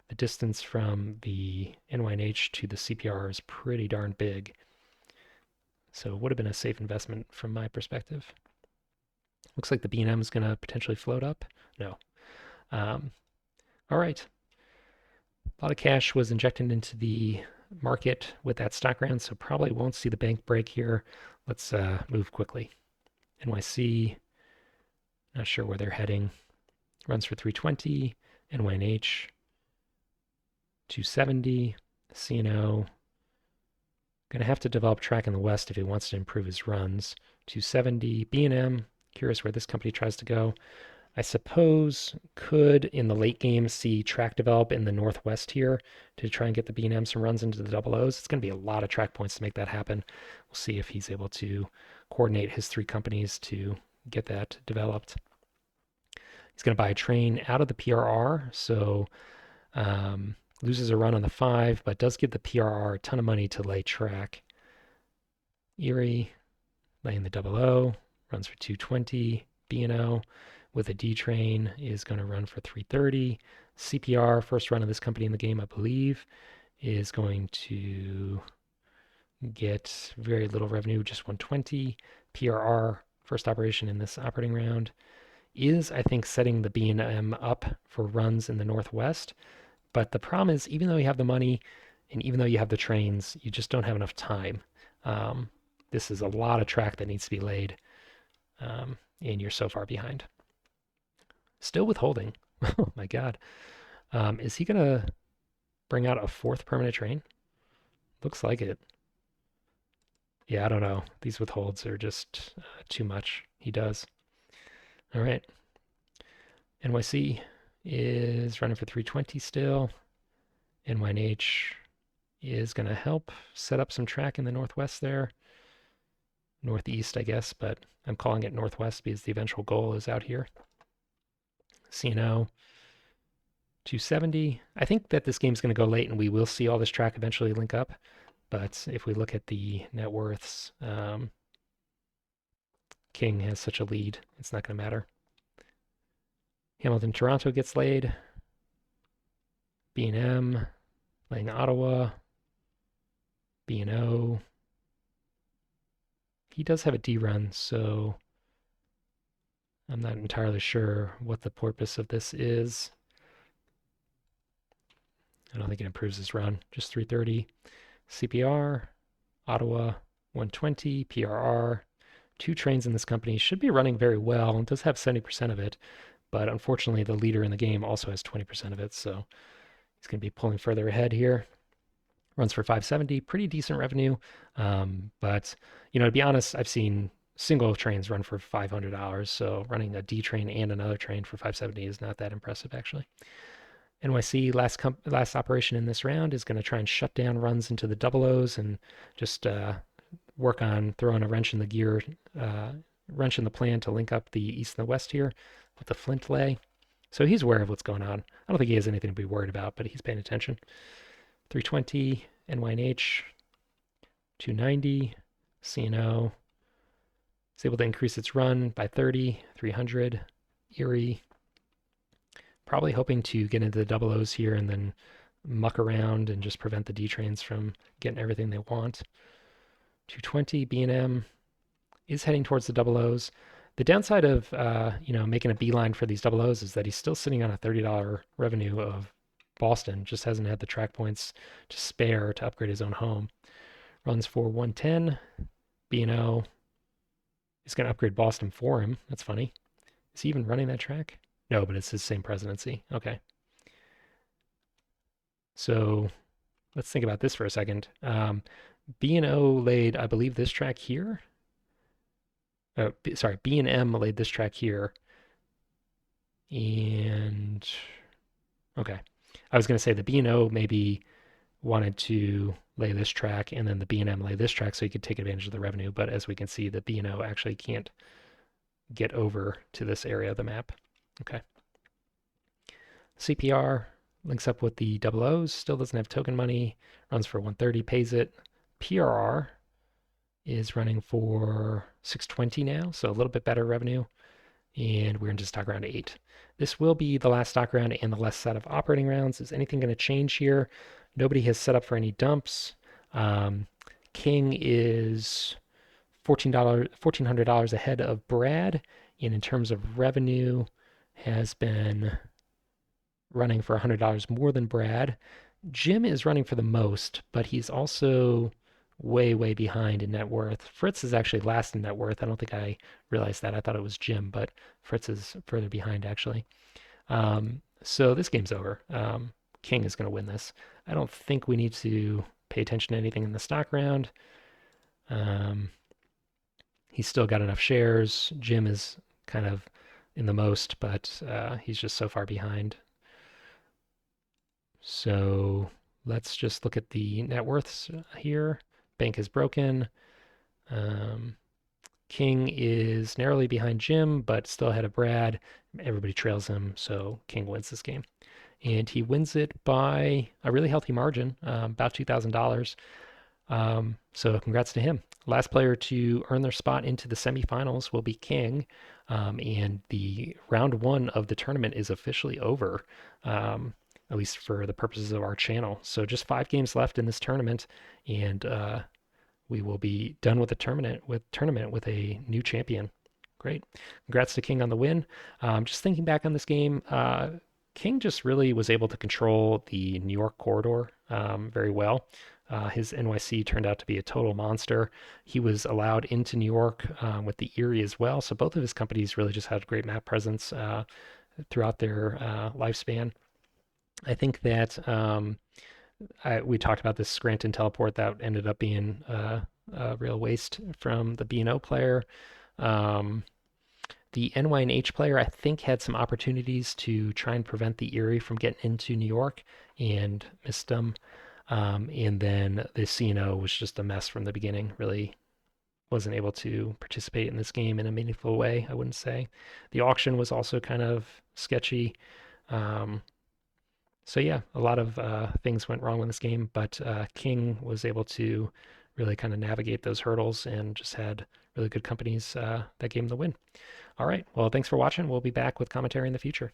The distance from the NYNH to the CPR is pretty darn big. So it would have been a safe investment from my perspective. Looks like the B&M is going to potentially float up. No. All right. A lot of cash was injected into the market with that stock round, so probably won't see the bank break here. Let's move quickly. NYC, not sure where they're heading. Runs for 320. NYNH, 270. CNO, going to have to develop track in the West if he wants to improve his runs. 270. B&M, curious where this company tries to go. I suppose could in the late game see track develop in the Northwest here to try and get the B&M some runs into the double O's. It's going to be a lot of track points to make that happen. We'll see if he's able to coordinate his 3 companies to get that developed. He's going to buy a train out of the PRR, so loses a run on the 5, but does give the PRR a ton of money to lay track. Erie laying the double O, runs for 220. B&O with a D train is going to run for 330. CPR, first run of this company in the game, I believe, is going to get very little revenue, just 120. PRR, first operation in this operating round, is, I think, setting the B&M up for runs in the Northwest. But the problem is, even though you have the money and even though you have the trains, you just don't have enough time. This is a lot of track that needs to be laid, and you're so far behind. Still withholding. Oh my God. Is he going to bring out a 4th permanent train? Looks like it. Yeah, I don't know. These withholds are just too much. He does. All right. NYC is running for 320 still. NYNH is going to help set up some track in the Northwest there. Northeast, I guess, but I'm calling it Northwest because the eventual goal is out here. CNO, 270. I think that this game's going to go late and we will see all this track eventually link up. But if we look at the net worths, King has such a lead, it's not going to matter. Hamilton, Toronto gets laid. B&M, laying Ottawa. B&O. He does have a D run, so I'm not entirely sure what the purpose of this is. I don't think it improves his run. Just 330. CPR, Ottawa, 120. PRR. 2 trains in this company. Should be running very well. It does have 70% of it, but unfortunately the leader in the game also has 20% of it, so he's going to be pulling further ahead here. Runs for 570. Pretty decent revenue, but to be honest, I've seen single trains run for $500, so running a D train and another train for 570 is not that impressive, actually. NYC, last operation in this round, is going to try and shut down runs into the double O's and just work on throwing a wrench in the gear, wrench in the plan to link up the east and the west here with the Flint lay. So he's aware of what's going on. I don't think he has anything to be worried about, but he's paying attention. 320, NYNH, 290, CNO, It's able to increase its run by 30, 300. Erie, probably hoping to get into the double O's here and then muck around and just prevent the D trains from getting everything they want. 220, B&M is heading towards the double O's. The downside of making a beeline for these double O's is that he's still sitting on a $30 revenue of Boston, just hasn't had the track points to spare to upgrade his own home. Runs for 110. B&O is going to upgrade Boston for him. That's funny. Is he even running that track? No, but it's his same presidency. Okay. So let's think about this for a second. B&O laid, I believe, this track here. B&M laid this track here. And okay. I was going to say the B&O maybe wanted to lay this track and then the B&M lay this track so you could take advantage of the revenue. But as we can see, the B&O actually can't get over to this area of the map. Okay. CPR links up with the double O's, still doesn't have token money, runs for 130, pays it. PRR is running for 620 now, so a little bit better revenue. And we're into stock round 8. This will be the last stock round and the last set of operating rounds. Is anything going to change here? Nobody has set up for any dumps. King is $1,400 ahead of Brad, and in terms of revenue, has been running for $100 more than Brad. Jim is running for the most, but he's also way, way behind in net worth. Fritz is actually last in net worth. I don't think I realized that. I thought it was Jim, but Fritz is further behind actually. So this game's over. King is going to win this. I don't think we need to pay attention to anything in the stock round. He's still got enough shares. Jim is kind of in the most, but he's just so far behind. So let's just look at the net worths here. Bank is broken. King is narrowly behind Jim, but still ahead of Brad. Everybody trails him, so King wins this game. And he wins it by a really healthy margin, about $2,000. So congrats to him. Last player to earn their spot into the semifinals will be King. And the round 1 of the tournament is officially over, at least for the purposes of our channel. So just 5 games left in this tournament, and we will be done with the tournament with a new champion. Great. Congrats to King on the win. Just thinking back on this game, King just really was able to control the New York corridor very well. His NYC turned out to be a total monster. He was allowed into New York with the Erie as well. So both of his companies really just had great map presence throughout their lifespan. I think that we talked about this Scranton teleport that ended up being a real waste from the B&O player. The NY&H player, I think, had some opportunities to try and prevent the Erie from getting into New York and missed them. And then the C&O was just a mess from the beginning. Really wasn't able to participate in this game in a meaningful way, I wouldn't say. The auction was also kind of sketchy. So yeah, a lot of things went wrong with this game, but King was able to really kind of navigate those hurdles and just had really good companies that gave him the win. All right, well, thanks for watching. We'll be back with commentary in the future.